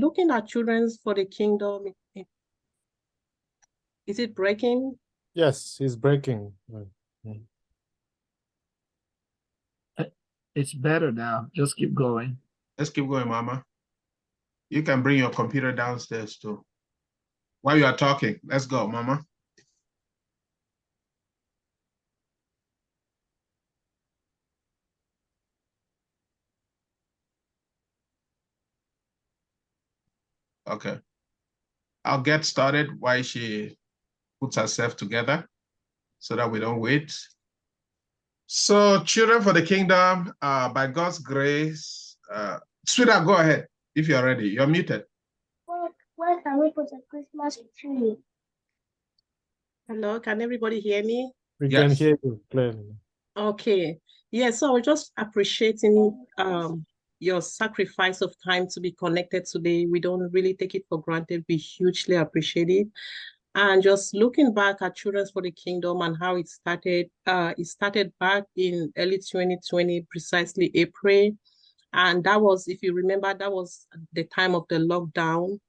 looking at Children's for the Kingdom. Is it breaking? Yes, it's breaking. It's better now. Just keep going. Let's keep going, Mama. You can bring your computer downstairs too. While you are talking, let's go, Mama. Okay. I'll get started while she puts herself together so that we don't wait. So, Children for the Kingdom, by God's grace, sweetheart, go ahead if you're ready. You're muted. Where can we put a Christmas tree? Hello, can everybody hear me? We Yes. can hear you clearly. Okay. Yeah, so we're just appreciating your sacrifice of time to be connected today. We don't really take it for granted. We hugely appreciate it. And just looking back at Children's for the Kingdom and how it started back in early 2020, precisely April. And that was, if you remember, that was the time of the lockdown.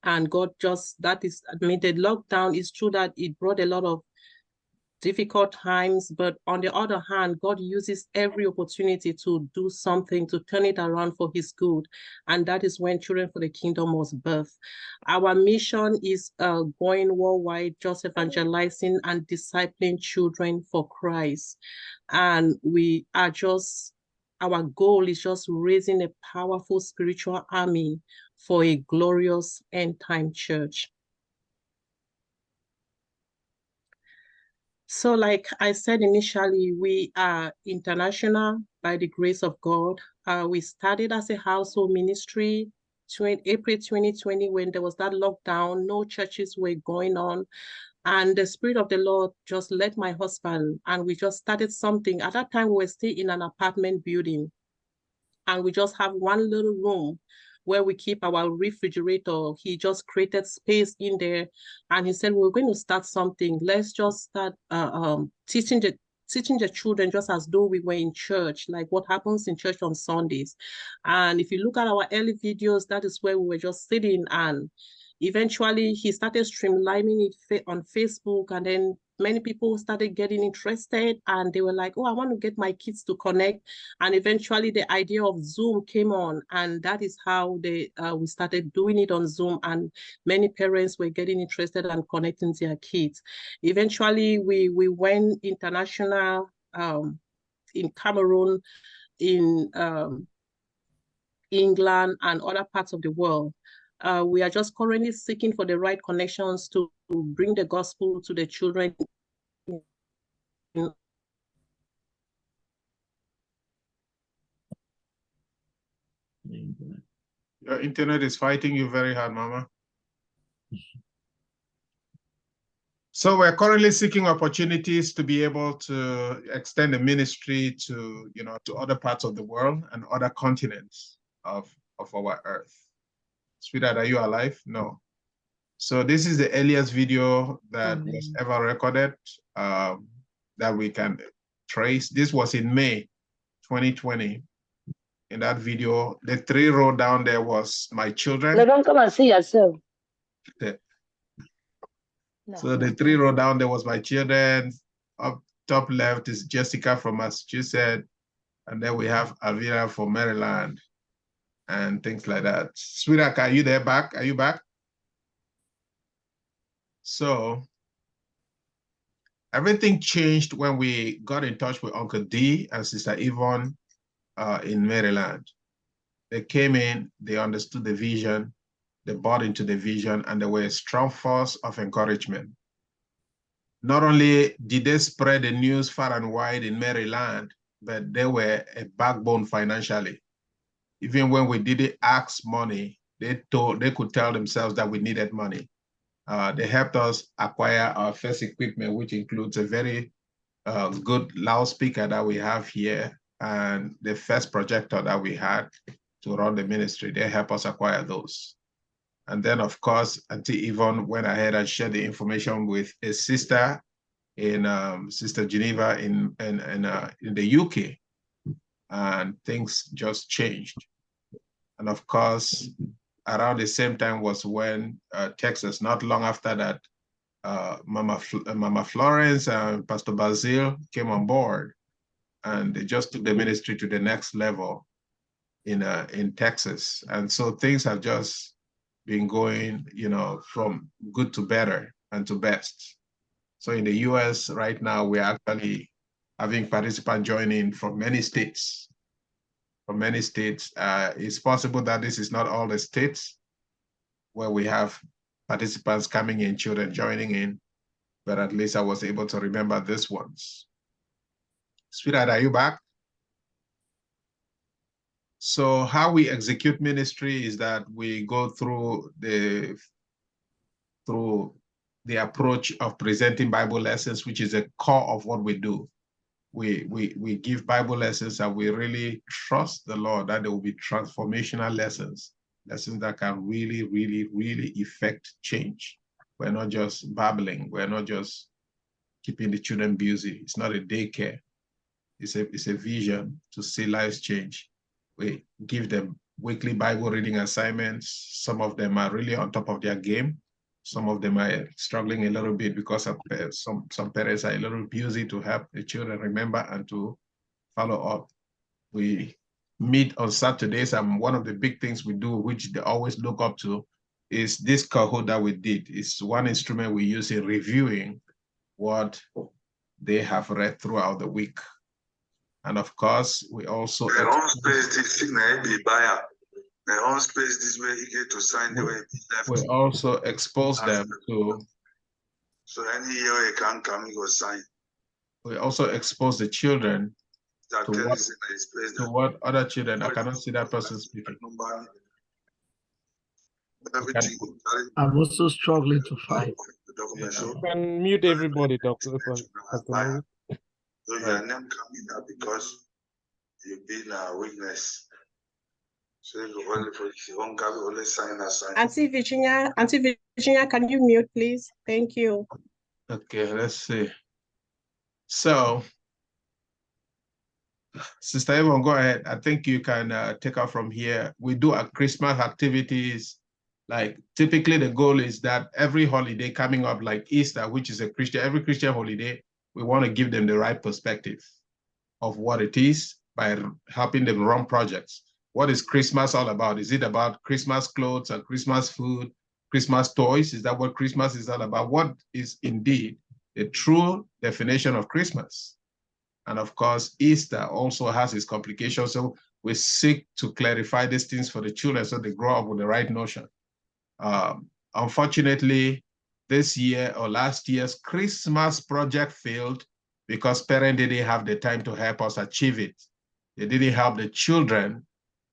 And God just, that is, I mean, the lockdown is true that it brought a lot of difficult times, but on the other hand, God uses every opportunity to do something, to turn it around for his good. And that is when Children for the Kingdom was birthed. Our mission is going worldwide, just evangelizing and discipling children for Christ. And we are just, our goal is just raising a powerful spiritual army for a glorious end time church. So like I said initially, we are international by the grace of God. We started as a household ministry April 2020 when there was that lockdown, no churches were going on. And the Spirit of the Lord just led my husband and we just started something. At that time, we were still in an apartment building and we just have one little room where we keep our refrigerator. He just created space in there and he said, we're going to start something. Let's just start teaching the children just as though we were in church, like what happens in church on Sundays. And if you look at our early videos, that is where we were just sitting, and eventually he started streamlining it on Facebook, and then many people started getting interested and they were like, oh, I want to get my kids to connect. And eventually the idea of Zoom came on, and that is how we started doing it on Zoom, and many parents were getting interested and connecting their kids. Eventually we went international in Cameroon, in England and other parts of the world. We are just currently seeking for the right connections to bring the gospel to the children. Your internet is fighting you very hard, Mama. So we're currently seeking opportunities to be able to extend the ministry to, to other parts of the world and other continents of our earth. Sweetheart, are you alive? No. So this is the earliest video that was ever recorded that we can trace. This was in May 2020. In that video, the 3-row down there was my children. Don't come and see yourself. So the 3-row down there was my children. Up top left is Jessica from Massachusetts. And then we have Avira from Maryland and things like that. Sweetheart, are you there back? Are you back? So everything changed when we got in touch with Uncle D and Sister Yvonne in Maryland. They came in, they understood the vision, they bought into the vision, and they were a strong force of encouragement. Not only did they spread the news far and wide in Maryland, but they were a backbone financially. Even when we didn't ask money, they could tell themselves that we needed money. They helped us acquire our first equipment, which includes a very good loudspeaker that we have here and the first projector that we had to run the ministry. They helped us acquire those. And then, of course, Auntie Yvonne went ahead and shared the information with a sister in Sister Geneva in the UK, and things just changed. And of course, around the same time was when Texas, not long after that, Mama Florence and Pastor Basil came on board, and they just took the ministry to the next level in Texas. And so things have just been going, you know, from good to better and to best. So in the US right now, we're actually having participants joining from many states. From many states. It's possible that this is not all the states where we have participants coming in, children joining in, but at least I was able to remember this ones. Sweetheart, are you back? So how we execute ministry is that we go through the approach of presenting Bible lessons, which is a core of what we do. We give Bible lessons, and we really trust the Lord that there will be transformational lessons that can really, really, really effect change. We're not just babbling. We're not just keeping the children busy. It's not a daycare. It's a vision to see lives change. We give them weekly Bible reading assignments. Some of them are really on top of their game. Some of them are struggling a little bit because of some parents are a little busy to help the children remember and to follow up. We meet on Saturdays, and one of the big things we do, which they always look up to, is this Kahoot that we did. It's one instrument we use in reviewing what they have read throughout the week. And of course, we also we also expose them to. So any year you can come, you go sign. We also expose the children to what other children. I cannot see that person speaking. I'm also struggling to find. You can mute everybody, Dr. So your name coming up because you've been a witness. So you only sign a sign. Auntie Virginia, can you mute, please? Thank you. Okay, let's see. So, Sister Yvonne, go ahead. I think you can take off from here. We do our Christmas activities. Like typically the goal is that every holiday coming up, like Easter, which is every Christian holiday, we want to give them the right perspective of what it is by helping them run projects. What is Christmas all about? Is it about Christmas clothes and Christmas food, Christmas toys? Is that what Christmas is all about? What is indeed the true definition of Christmas? And of course, Easter also has its complications. So we seek to clarify these things for the children so they grow up with the right notion. Unfortunately, this year or last year's Christmas project failed because parents didn't have the time to help us achieve it. They didn't help the children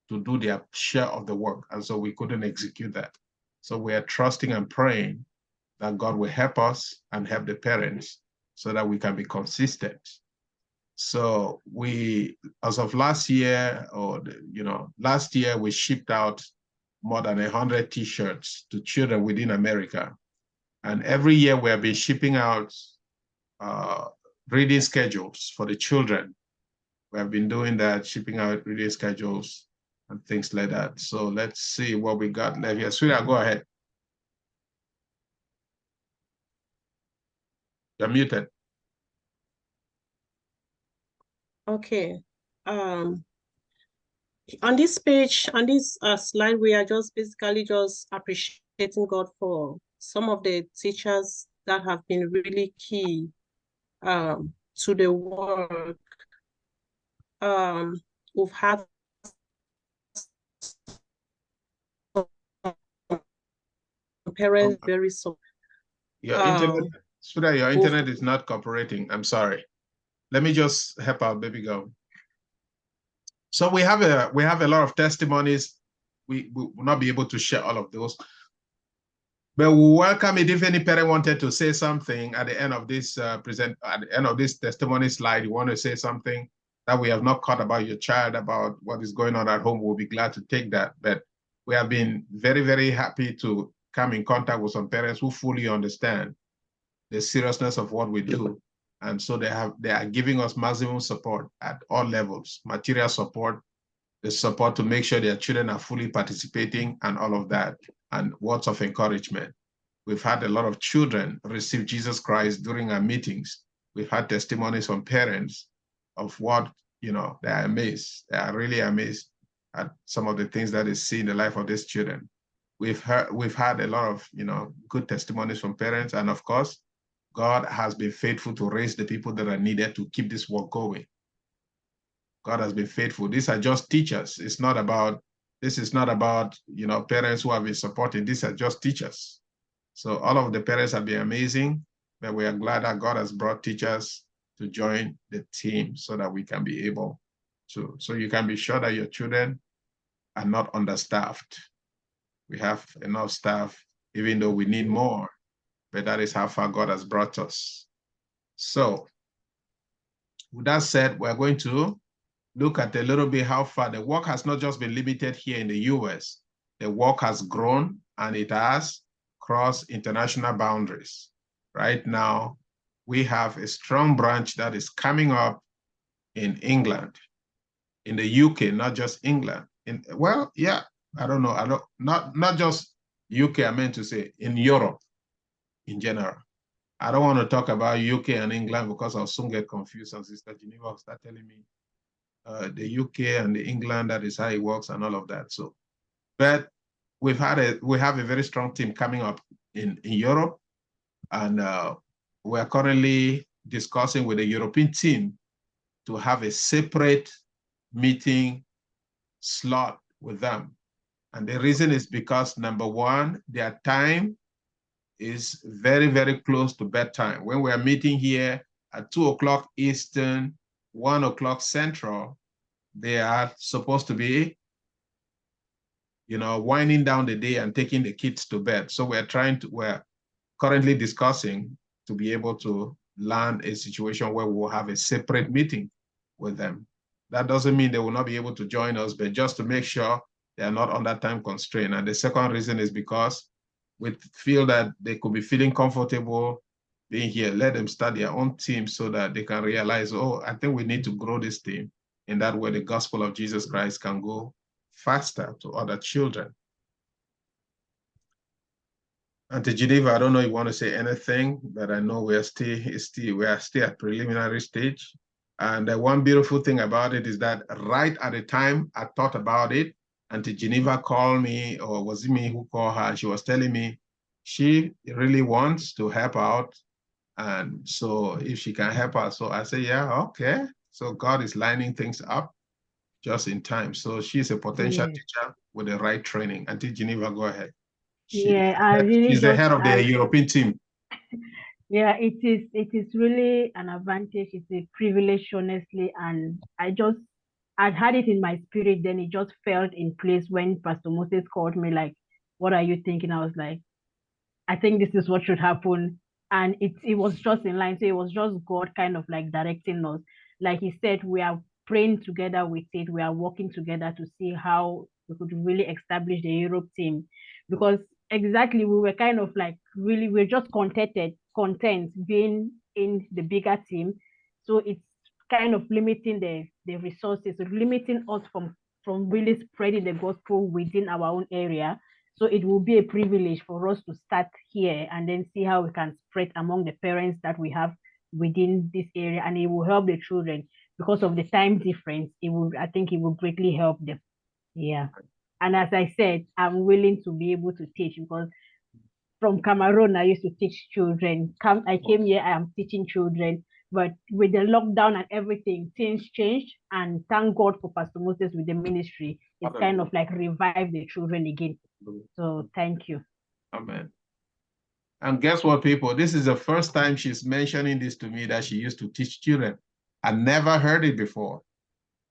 to do their share of the work, and so we couldn't execute that. So we are trusting and praying that God will help us and help the parents so that we can be consistent. So we, as of last year, last year we shipped out more than 100 T-shirts to children within America. And every year we have been shipping out reading schedules for the children. We have been doing that, shipping out reading schedules and things like that. So let's see what we got left here. Sweetheart, go ahead. You're muted. Okay. On this page, on this slide, we are just basically just appreciating God for some of the teachers that have been really key to the work. We've had parents very so. Your internet, Sweetheart, your internet is not cooperating. I'm sorry. Let me just help out, baby girl. So we have a lot of testimonies. We will not be able to share all of those, but we welcome it if any parent wanted to say something at the end of this at the end of this testimony slide. You want to say something that we have not caught about your child, about what is going on at home. We'll be glad to take that. But we have been very, very happy to come in contact with some parents who fully understand the seriousness of what we do. And so they are giving us maximum support at all levels, material support. the support to make sure their children are fully participating and all of that, and words of encouragement. We've had a lot of children receive Jesus Christ during our meetings. We've had testimonies from parents of what, you know, they are amazed. They are really amazed at some of the things that they see in the life of these children. We've had a lot of, you know, good testimonies from parents. And of course, God has been faithful to raise the people that are needed to keep this work going. God has been faithful. These are just teachers. This is not about, you know, parents who have been supporting. These are just teachers. So all of the parents have been amazing, but we are glad that God has brought teachers to join the team so that we can be able to, so you can be sure that your children are not understaffed. We have enough staff, even though we need more, but that is how far God has brought us. So with that said, we're going to look at a little bit how far the work has not just been limited here in the US. The work has grown and it has crossed international boundaries. Right now, we have a strong branch that is coming up in England, in the UK, not just England. Well, yeah, I don't know. Not just UK, I meant to say in Europe in general. I don't want to talk about UK and England because I'll soon get confused, and Sister Geneva will start telling me the UK and the England, that is how it works and all of that. So, but we have a very strong team coming up in Europe, and we're currently discussing with the European team to have a separate meeting slot with them. And the reason is because, number one, their time is very, very close to bedtime. When we're meeting here at 2 o'clock Eastern, 1 o'clock Central, they are supposed to be, you know, winding down the day and taking the kids to bed. So we're currently discussing to be able to land a situation where we'll have a separate meeting with them. That doesn't mean they will not be able to join us, but just to make sure they are not under time constraint. And the second reason is because we feel that they could be feeling comfortable being here. Let them start their own team so that they can realize, oh, I think we need to grow this team. In that way, the gospel of Jesus Christ can go faster to other children. Auntie Geneva, I don't know if you want to say anything, but I know we are still at preliminary stage. And one beautiful thing about it is that right at the time I thought about it, Auntie Geneva called me, or was it me who called her? And she was telling me she really wants to help out. And so if she can help us, so I said, yeah, okay. So God is lining things up just in time. So she's a potential teacher with the right training. Auntie Geneva, go ahead. She's the head of the European team. Yeah, it is really an advantage. It's a privilege, honestly. And I'd had it in my spirit, then it just fell in place when Pastor Moses called me, like, what are you thinking? I was like, I think this is what should happen. And it was just in line. So it was just God kind of like directing us. Like he said, we are praying together with it. We are working together to see how we could really establish the Europe team. Because exactly, we were kind of like really, we're just content being in the bigger team. So it's kind of limiting the resources, limiting us from really spreading the gospel within our own area. So it will be a privilege for us to start here and then see how we can spread among the parents that we have within this area, and it will help the children because of the time difference. I think it will greatly help them. Yeah. And as I said, I'm willing to be able to teach because from Cameroon, I used to teach children. I came here, I am teaching children. But with the lockdown and everything, things changed. And thank God for Pastor Moses with the ministry. It's kind of like revive the children again. So thank you. Amen. And guess what, people? This is the first time she's mentioning this to me, that she used to teach children. I never heard it before.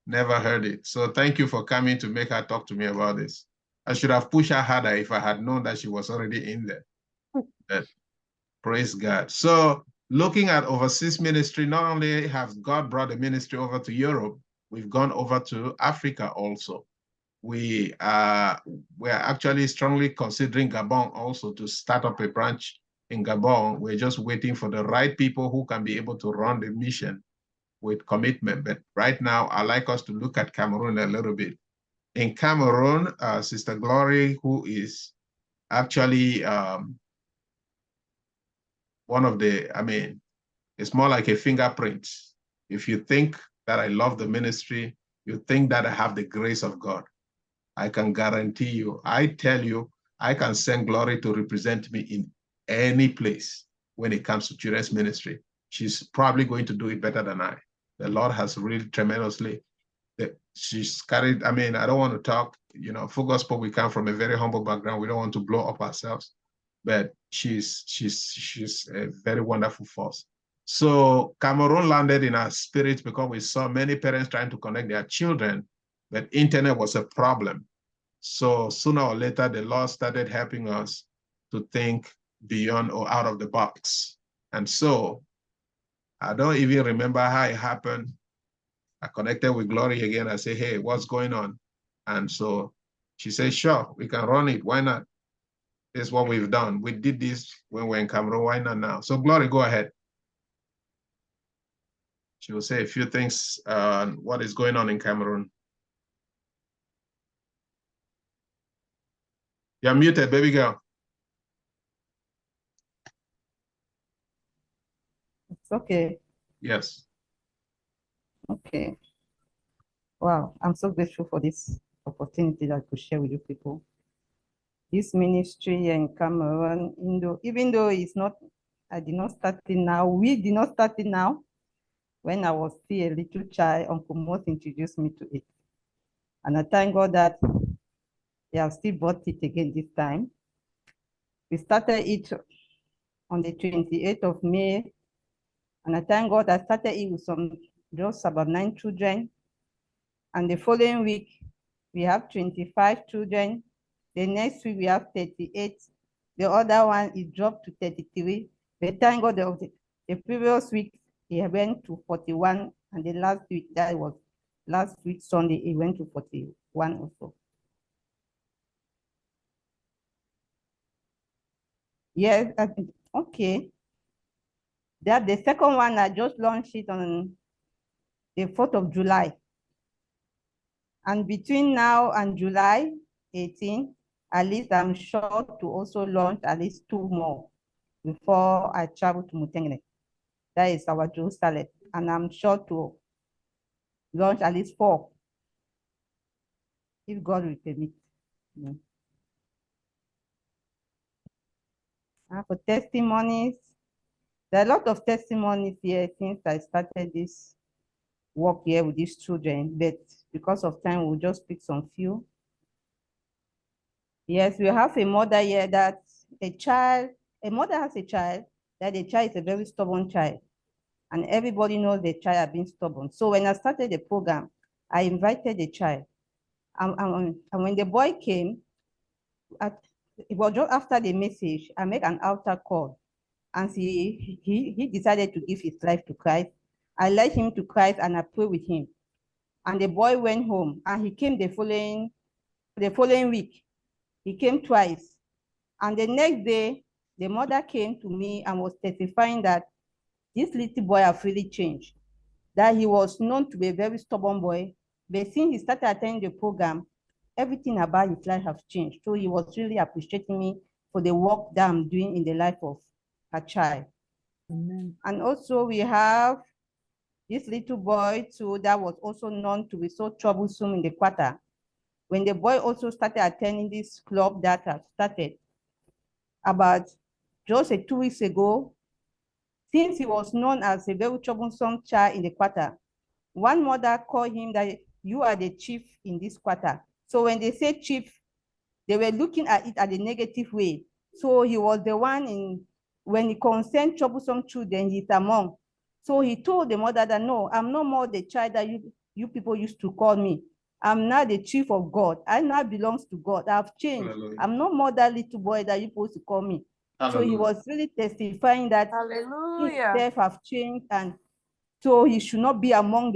Never heard it. So thank you for coming to make her talk to me about this. I should have pushed her harder if I had known that she was already in there. But praise God. So looking at overseas ministry, not only has God brought the ministry over to Europe, we've gone over to Africa also. We are actually strongly considering Gabon also to start up a branch in Gabon. We're just waiting for the right people who can be able to run the mission with commitment. But right now, I'd like us to look at Cameroon a little bit. In Cameroon, Sister Glory, who is actually one of the, it's more like a fingerprint. If you think that I love the ministry, you think that I have the grace of God, I can guarantee you, I tell you, I can send Glory to represent me in any place when it comes to children's ministry. She's probably going to do it better than I. The Lord has really tremendously, she's carried, I don't want to talk, Full Gospel, we come from a very humble background. We don't want to blow up ourselves, but she's a very wonderful force. So Cameroon landed in our spirit because we saw many parents trying to connect their children, but internet was a problem. So sooner or later, the Lord started helping us to think beyond or out of the box. And so I don't even remember how it happened. I connected with Glory again. I say, hey, what's going on? And so she said, sure, we can run it. Why not? This is what we've done. We did this when we're in Cameroon. Why not now? So Glory, go ahead. She will say a few things on what is going on in Cameroon. You're muted, baby girl. It's okay. Yes. Okay. Wow, I'm so grateful for this opportunity that I could share with you people. This ministry in Cameroon, even though it's not, I did not start it now, we did not start it now. When I was still a little child, Uncle Mose introduced me to it. And I thank God that they have still brought it again this time. We started it on the 28th of May. And I thank God I started it with just about 9 children. And the following week, we have 25 children. The next week, we have 38. The other one is dropped to 33. But thank God the previous week, he went to 41. And the last week, that was last week, Sunday, he went to 41 also. Yes, okay. That the second one, I just launched it on the 4th of July. And between now and July 18, at least I'm sure to also launch at least 2 more before I travel to Mutengene. That is our Jerusalem. And I'm sure to launch at least 4, if God will permit. Yeah. For testimonies, there are a lot of testimonies here since I started this work here with these children, but because of time, we'll just pick some few. Yes, we have a mother here that a mother has a child, that the child is a very stubborn child. And everybody knows the child has been stubborn. So when I started the program, I invited the child. And when the boy came, it was just after the message, I made an altar call. And he decided to give his life to Christ. I led him to Christ and I prayed with him. And the boy went home and he came the following week. He came twice. And the next day, the mother came to me and was testifying that this little boy has really changed, that he was known to be a very stubborn boy, but since he started attending the program, everything about his life has changed. So he was really appreciating me for the work that I'm doing in the life of a child. Amen. And also we have this little boy too that was also known to be so troublesome in the quarter. When the boy also started attending this club that has started about just 2 weeks ago, since he was known as a very troublesome child in the quarter, one mother called him that you are the chief in this quarter. So when they say chief, they were looking at it at a negative way. So he was the one when it concerned troublesome children, he's among. So he told the mother that, no, I'm no more the child that you people used to call me. I'm now the chief of God. I now belongs to God. I've changed. Hallelujah. I'm no more that little boy that you supposed to call me. Hallelujah. So he was really testifying that himself have changed, and so he should not be among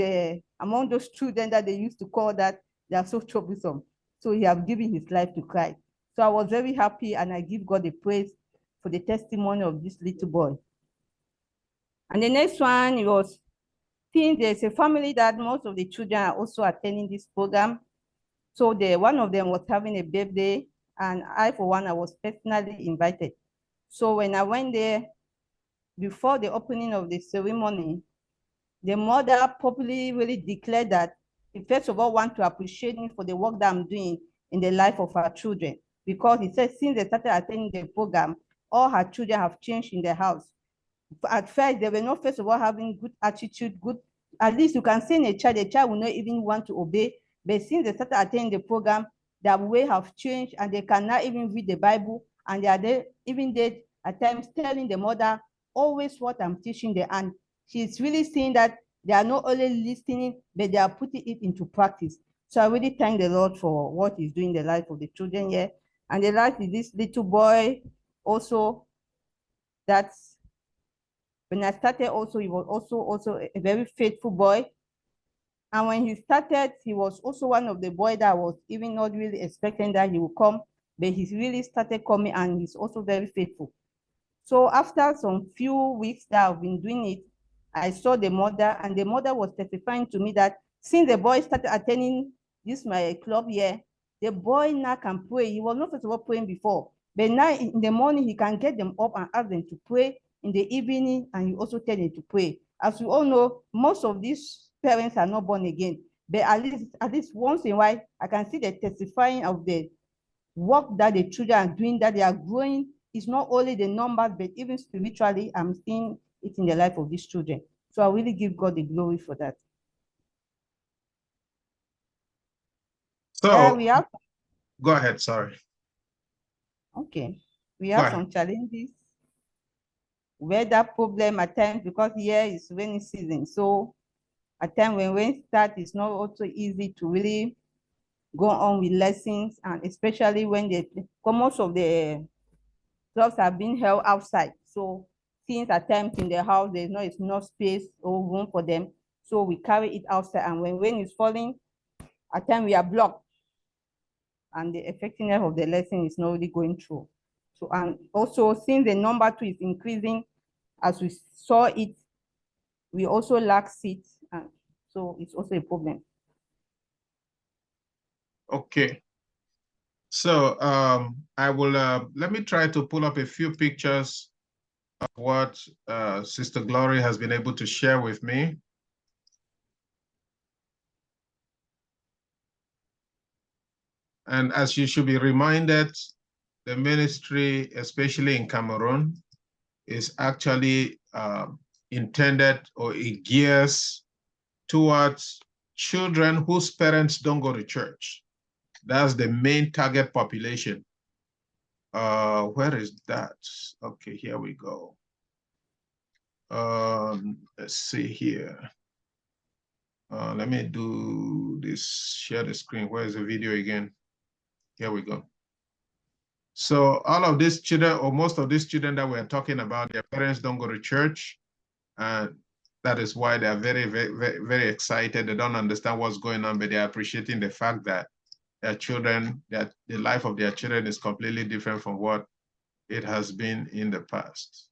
those children that they used to call that they are so troublesome. So he have given his life to Christ. So I was very happy, and I give God the praise for the testimony of this little boy. And the next one was, since there's a family that most of the children are also attending this program. So one of them was having a birthday, and I, for one, I was personally invited. So when I went there, before the opening of the ceremony, the mother probably really declared that he first of all want to appreciate me for the work that I'm doing in the life of her children. Because he said since they started attending the program, all her children have changed in the house. At first, they were not first of all having good attitude, good, at least you can say in a child, the child will not even want to obey. But since they started attending the program, their way have changed and they cannot even read the Bible. And they are there, even there at times telling the mother always what I'm teaching them. And she's really seeing that they are not only listening, but they are putting it into practice. So I really thank the Lord for what he's doing in the life of the children here. And the life is this little boy also, that's when I started also, he was also a very faithful boy. And when he started, he was also one of the boys that was even not really expecting that he would come, but he's really started coming and he's also very faithful. So after some few weeks that I've been doing it, I saw the mother, and the mother was testifying to me that since the boy started attending this my club here, the boy now can pray. He was not first of all praying before, but now in the morning he can get them up and ask them to pray. In the evening, and he also tell them to pray. As we all know, most of these parents are not born again, but at least once in a while, I can see the testifying of the work that the children are doing, that they are growing. It's not only the numbers, but even spiritually, I'm seeing it in the life of these children. So I really give God the glory for that. So we have. Go ahead, sorry. Okay, we have some challenges. Weather problem at times, because here is rainy season. So at times when rain starts, it's not also easy to really go on with lessons, and especially when most of the clubs are being held outside. So since at times in the house, there's not enough space or room for them. So we carry it outside, and when rain is falling, at times we are blocked. And the effectiveness of the lesson is not really going through. So, and also since the number 2 is increasing, as we saw it, we also lack seats, and so it's also a problem. Okay. So I will, let me try to pull up a few pictures of what Sister Glory has been able to share with me. And as you should be reminded, the ministry, especially in Cameroon, is actually intended, or it gears towards children whose parents don't go to church. That's the main target population. Where is that? Okay, here we go. Let's see here. Let me do this, share the screen. Where is the video again? Here we go. So all of these children, or most of these children that we're talking about, their parents don't go to church. And that is why they are very, very, very excited. They don't understand what's going on, but they're appreciating the fact that their children, that the life of their children is completely different from what it has been in the past.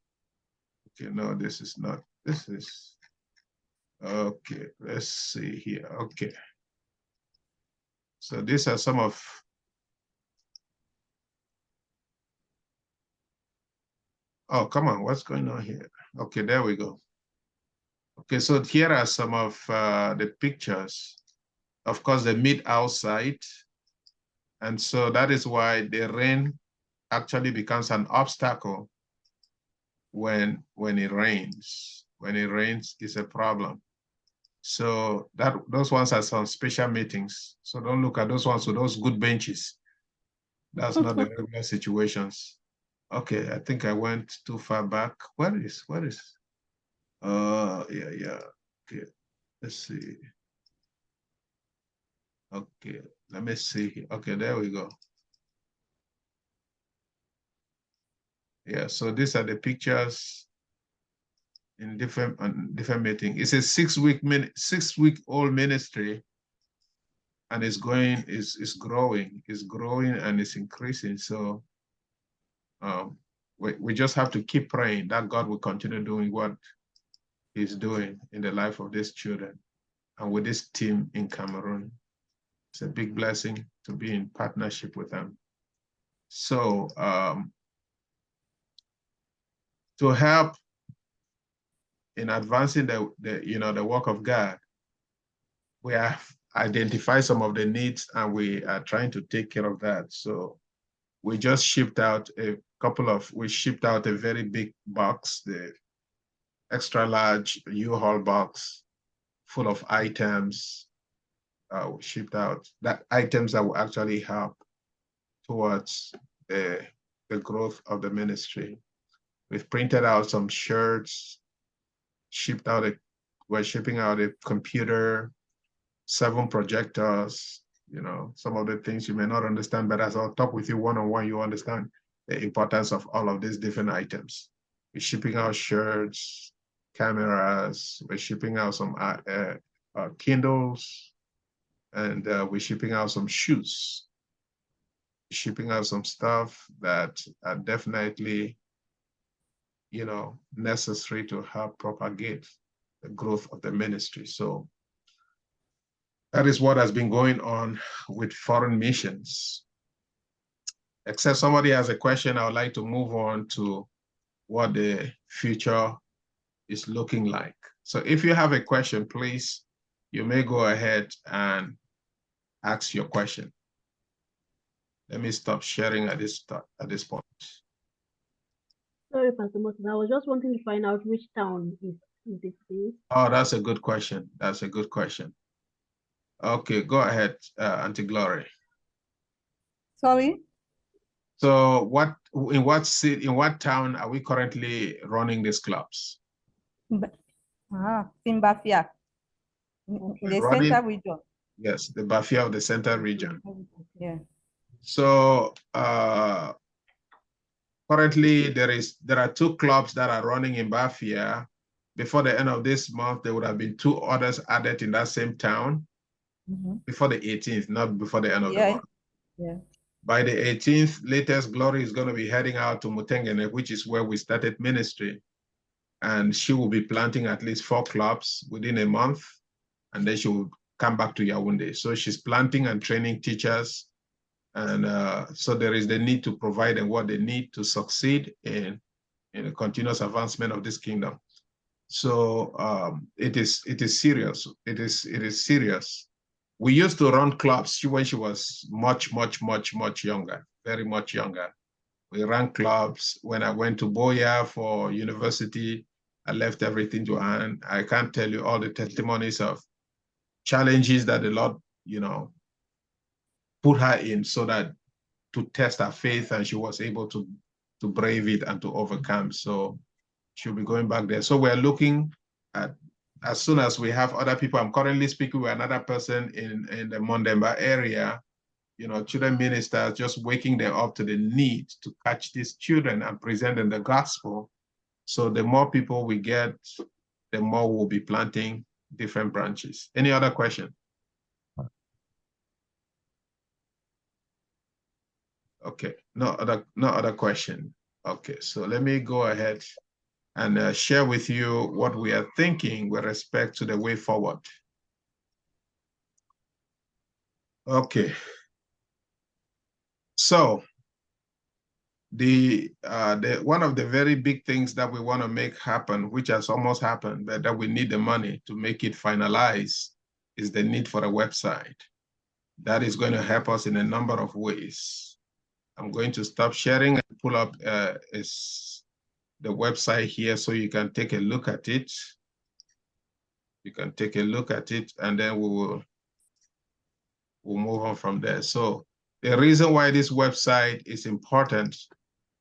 Okay, no, this is not, this is, okay, let's see here, okay. So these are some of, oh, come on, what's going on here? Okay, there we go. Okay, so here are some of the pictures. Of course, they meet outside. And so that is why the rain actually becomes an obstacle when it rains. When it rains, it's a problem. So those ones are some special meetings. So don't look at those ones with those good benches. That's not the regular situations. Okay, I think I went too far back. Where is? Yeah. Okay, let's see. Okay, let me see. Okay, there we go. Yeah, so these are the pictures in different meetings. It's a 6-week-old ministry, and it's growing and it's increasing. So we just have to keep praying that God will continue doing what he's doing in the life of these children and with this team in Cameroon. It's a big blessing to be in partnership with them. So to help in advancing the work of God, we have identified some of the needs and we are trying to take care of that. So we just shipped out a very big box, the extra large U-Haul box full of items. We shipped out items that will actually help towards the growth of the ministry. We've printed out some shirts, we're shipping out a computer, 7 projectors, some of the things you may not understand, but as I'll talk with you one-on-one, you understand the importance of all of these different items. We're shipping out shirts, cameras, we're shipping out some Kindles, and we're shipping out some shoes. We're shipping out some stuff that are definitely, necessary to help propagate the growth of the ministry. So that is what has been going on with foreign missions. Except somebody has a question, I would like to move on to what the future is looking like. So if you have a question, please, you may go ahead and ask your question. Let me stop sharing at this point. Sorry, Pastor Moses, I was just wanting to find out which town is it, please. Oh, that's a good question. That's a good question. Okay, go ahead, Auntie Glory. Sorry? So in what city, in what town are we currently running these clubs? In Bafia, in the center region. Yes, the Bafia of the center region. Yeah. So currently there are 2 clubs that are running in Bafia. Before the end of this month, there would have been 2 others added in that same town. Before the 18th, not before the end of the month. Yeah. By the 18th, latest Glory is going to be heading out to Mutengene, which is where we started ministry. And she will be planting at least 4 clubs within a month. And then she will come back to Yaoundé. So she's planting and training teachers. And so there is the need to provide them what they need to succeed in the continuous advancement of this kingdom. So it is serious. It is serious. We used to run clubs when she was much younger, very much younger. We ran clubs. When I went to Boya for university, I left everything to her. And I can't tell you all the testimonies of challenges that the Lord, put her in so that to test her faith, and she was able to brave it and to overcome. So she'll be going back there. So we're looking at, as soon as we have other people, I'm currently speaking with another person in the Mondemba area, children ministers, just waking them up to the need to catch these children and present them the gospel. So the more people we get, the more we'll be planting different branches. Any other question? Okay, no other question. Okay, so let me go ahead and share with you what we are thinking with respect to the way forward. Okay. So one of the very big things that we want to make happen, which has almost happened, but that we need the money to make it finalize, is the need for a website. That is going to help us in a number of ways. I'm going to stop sharing and pull up the website here so you can take a look at it. You can take a look at it, and then we'll move on from there. So the reason why this website is important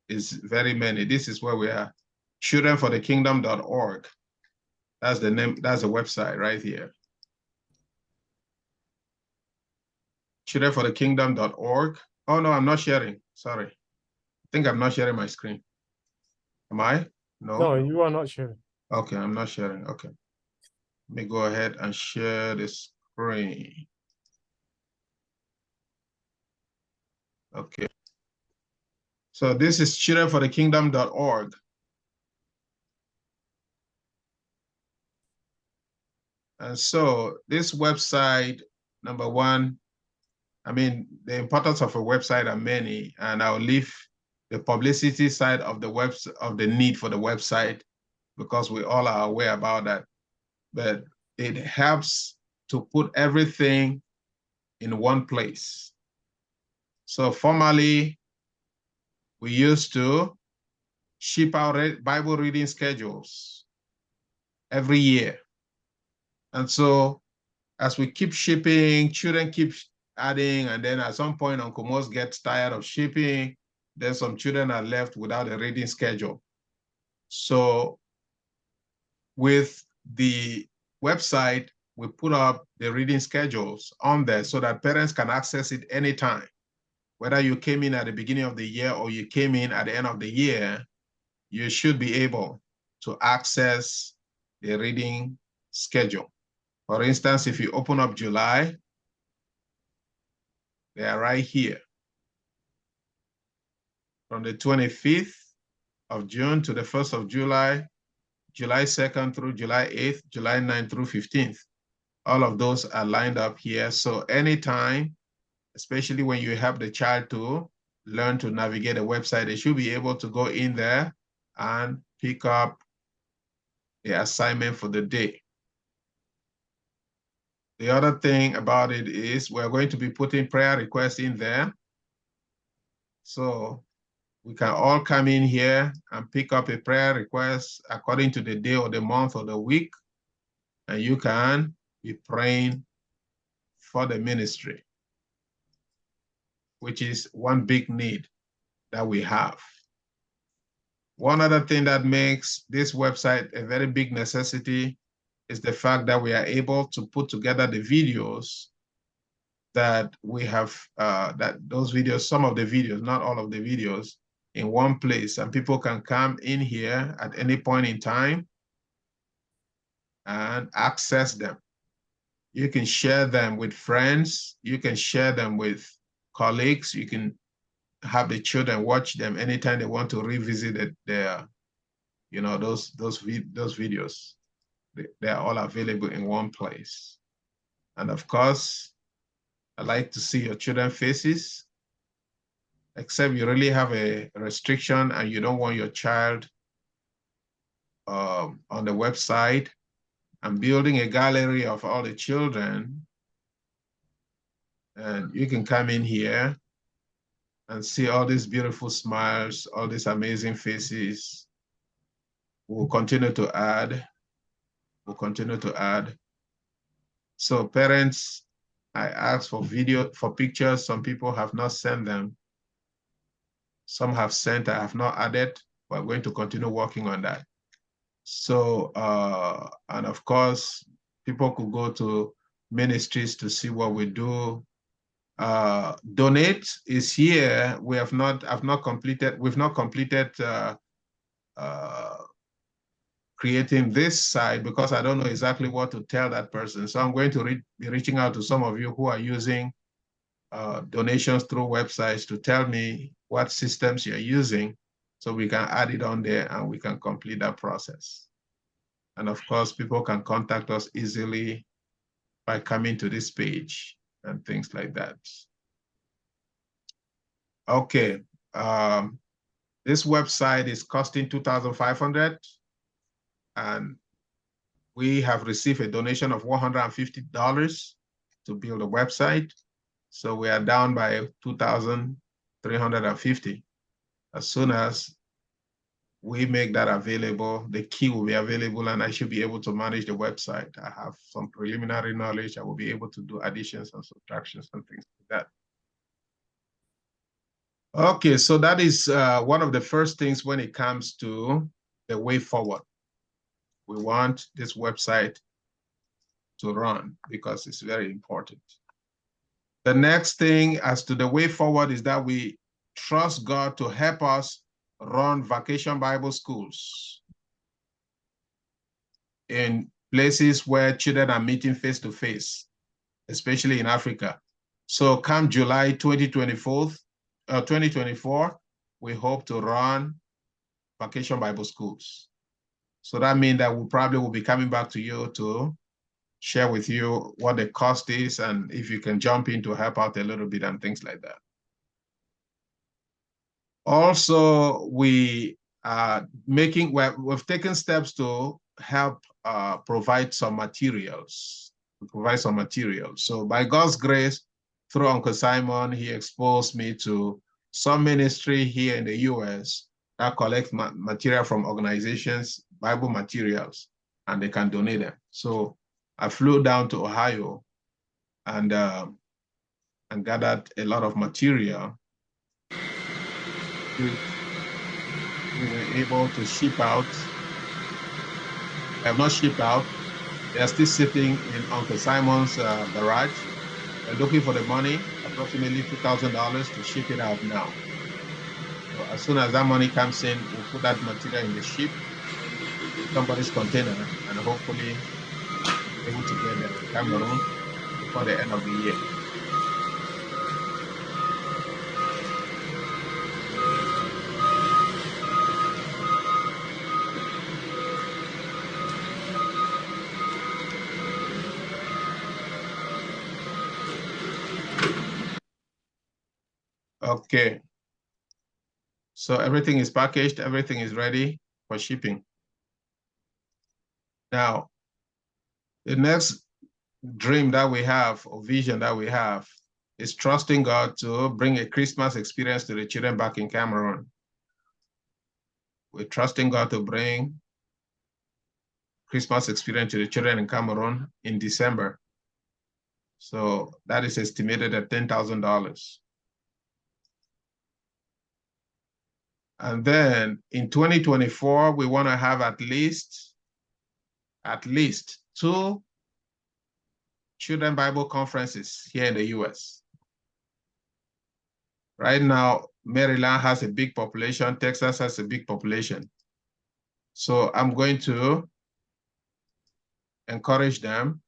is very many. This is where we are, childrenforthekingdom.org. That's the name, that's the website right here. childrenforthekingdom.org. Oh no, I'm not sharing, sorry. I think I'm not sharing my screen. Am I? No. No, you are not sharing. Okay, I'm not sharing, okay. Let me go ahead and share the screen. Okay. So this is childrenforthekingdom.org. And so this website, number one, I mean, the importance of a website are many, and I'll leave the publicity side of the of the need for the website, because we all are aware about that. But it helps to put everything in one place. So formerly, we used to ship out Bible reading schedules every year. And so as we keep shipping, children keep adding, and then at some point, Uncle Mose gets tired of shipping. Then some children are left without a reading schedule. So with the website, we put up the reading schedules on there so that parents can access it anytime. Whether you came in at the beginning of the year or you came in at the end of the year, you should be able to access the reading schedule. For instance, if you open up July, they are right here. From the 25th of June to the 1st of July, July 2nd through July 8th, July 9th through 15th. All of those are lined up here. So anytime, especially when you help the child to learn to navigate a website, they should be able to go in there and pick up the assignment for the day. The other thing about it is we're going to be putting prayer requests in there. So we can all come in here and pick up a prayer request according to the day or the month or the week. And you can be praying for the ministry, which is one big need that we have. One other thing that makes this website a very big necessity is the fact that we are able to put together the videos that we have, some of the videos, not all of the videos, in one place, and people can come in here at any point in time and access them. You can share them with friends, you can share them with colleagues, you can have the children watch them anytime they want to revisit their, those videos. They are all available in one place. And of course, I like to see your children's faces, except you really have a restriction and you don't want your child on the website. I'm building a gallery of all the children, and you can come in here and see all these beautiful smiles, all these amazing faces. We'll continue to add. We'll continue to add. So parents, I asked for pictures. Some people have not sent them. Some have sent, I have not added. We're going to continue working on that. So, and of course, people could go to ministries to see what we do. Donate is here. We've not completed creating this site because I don't know exactly what to tell that person. So I'm going to be reaching out to some of you who are using donations through websites to tell me what systems you're using so we can add it on there and we can complete that process. And of course, people can contact us easily by coming to this page and things like that. Okay, this website is costing $2,500, and we have received a donation of $150 to build a website. So we are down by $2,350. As soon as we make that available, the key will be available and I should be able to manage the website. I have some preliminary knowledge. I will be able to do additions and subtractions and things like that. Okay, so that is one of the first things when it comes to the way forward. We want this website to run because it's very important. The next thing as to the way forward is that we trust God to help us run Vacation Bible Schools in places where children are meeting face-to-face, especially in Africa. So come July 2024, we hope to run Vacation Bible Schools. So that means that we probably will be coming back to you to share with you what the cost is and if you can jump in to help out a little bit and things like that. Also, we are we've taken steps to help provide some materials. So by God's grace, through Uncle Simon, he exposed me to some ministry here in the US that collect material from organizations, Bible materials, and they can donate them. So I flew down to Ohio and gathered a lot of material. We were able to ship out. They have not shipped out. They are still sitting in Uncle Simon's garage. They're looking for the money, approximately $2,000 to ship it out now. So as soon as that money comes in, we'll put that material in the ship, somebody's container, and hopefully be able to get them to Cameroon before the end of the year. Okay. So everything is packaged, everything is ready for shipping. Now, the next dream that we have, or vision that we have, is trusting God to bring a Christmas experience to the children back in Cameroon. We're trusting God to bring Christmas experience to the children in Cameroon in December. So that is estimated at $10,000. And then in 2024, we want to have at least 2 Children Bible conferences here in the US. Right now, Maryland has a big population, Texas has a big population. So I'm going to encourage them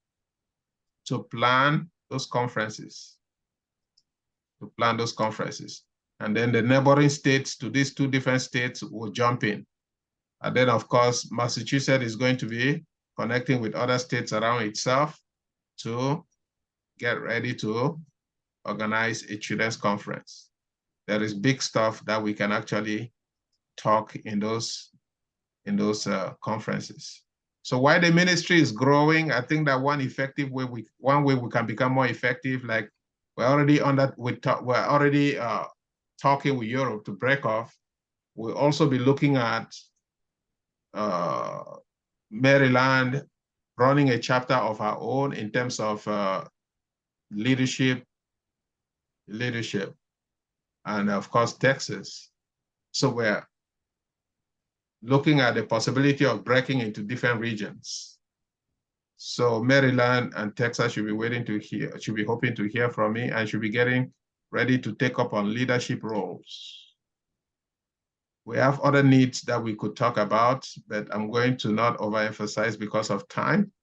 to plan those conferences, And then the neighboring states to these 2 different states will jump in. And then, of course, Massachusetts is going to be connecting with other states around itself to get ready to organize a children's conference. There is big stuff that we can actually talk in those conferences. So while the ministry is growing, I think that one way we can become more effective, like we're already talking with Europe to break off. We'll also be looking at Maryland running a chapter of our own in terms of leadership, and of course, Texas. So we're looking at the possibility of breaking into different regions. So Maryland and Texas should be hoping to hear from me, and should be getting ready to take up on leadership roles. We have other needs that we could talk about, but I'm going to not overemphasize because of time.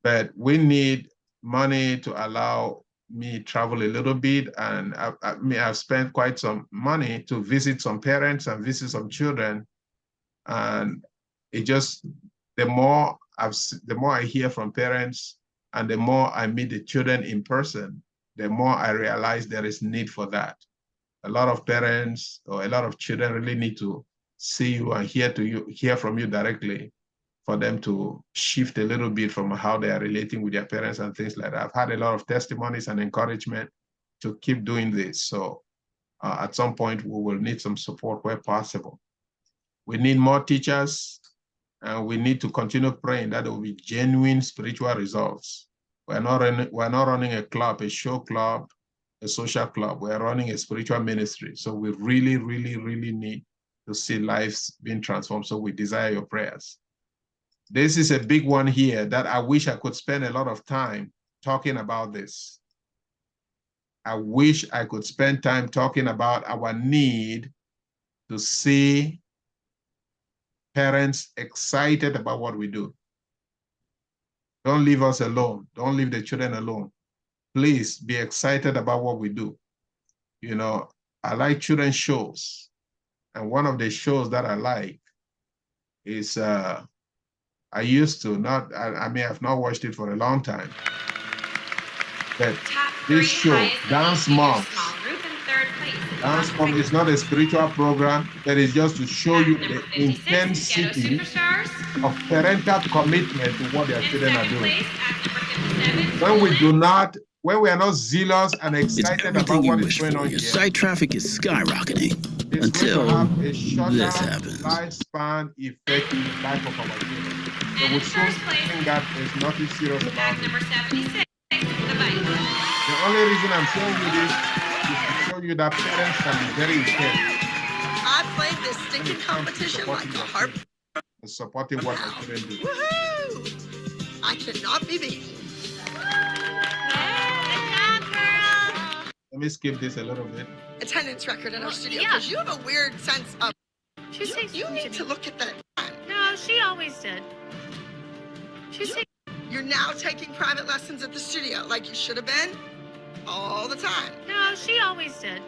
But we need money to allow me travel a little bit, and I've spent quite some money to visit some parents and visit some children. And it just, the more I hear from parents and the more I meet the children in person, the more I realize there is need for that. A lot of parents or a lot of children really need to see you and hear from you directly for them to shift a little bit from how they are relating with their parents and things like that. I've had a lot of testimonies and encouragement to keep doing this. So at some point, we will need some support where possible. We need more teachers, and we need to continue praying that there will be genuine spiritual results. We're not running a club, a show club, a social club. We're running a spiritual ministry. So we really, really, really need to see lives being transformed. So we desire your prayers. This is a big one here that I wish I could spend a lot of time talking about this. I wish I could spend time talking about our need to see parents excited about what we do. Don't leave us alone. Don't leave the children alone. Please be excited about what we do. You know, I like children's shows. And one of the shows that I like is I used to, I mean, I've not watched it for a long time. But this show, Dance Moms, Dance Moms is not a spiritual program, that is just to show you the intensity of parental commitment to what their children are doing. When we are not zealous and excited about what is going on here, site traffic is skyrocketing until this happens. Lifespan effect in the life of our children. So we soon think that there's nothing serious about it. The only reason I'm showing you this is to show you that parents can be very intense. I played this stinking competition like a harp. And supporting what our children do. Woohoo! I cannot be beaten. Let me skip this a little bit. Attendance record in our studio because you have a weird sense of. You need to look at that. No, she always did. You're now taking private lessons at the studio like you should have been all the time. No, she always did.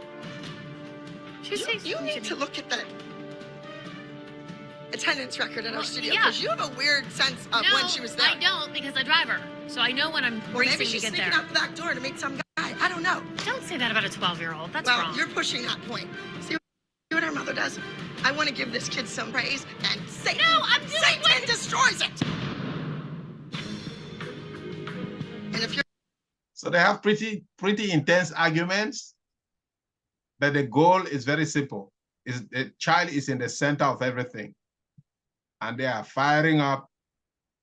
You need to look at that attendance record in our studio because you have a weird sense of when she was there. I don't because I drive her, so I know when I'm racing maybe she's to get sneaking there. out the back door to meet some guy. I don't know. Don't say that about a 12-year-old. That's wrong. You're pushing that point. See what our mother does? I want to give this kid some praise, and Satan, Satan destroys it. And if you're So they have pretty intense arguments, but the goal is very simple. Is the child is in the center of everything, and they are firing up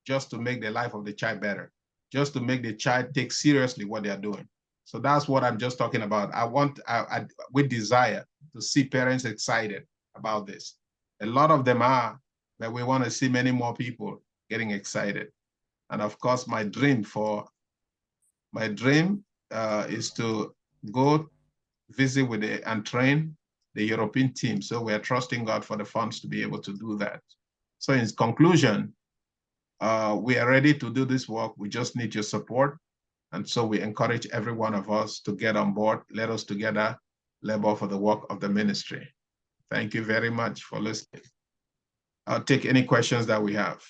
just to make the life of the child better, just to make the child take seriously what they are doing. So that's what I'm just talking about. We desire to see parents excited about this. A lot of them are, but we want to see many more people getting excited. And of course, my dream is to go visit with and train the European team. So we're trusting God for the funds to be able to do that. So in conclusion, we are ready to do this work. We just need your support. And so we encourage every one of us to get on board. Let us together labor for the work of the ministry. Thank you very much for listening. I'll take any questions that we have.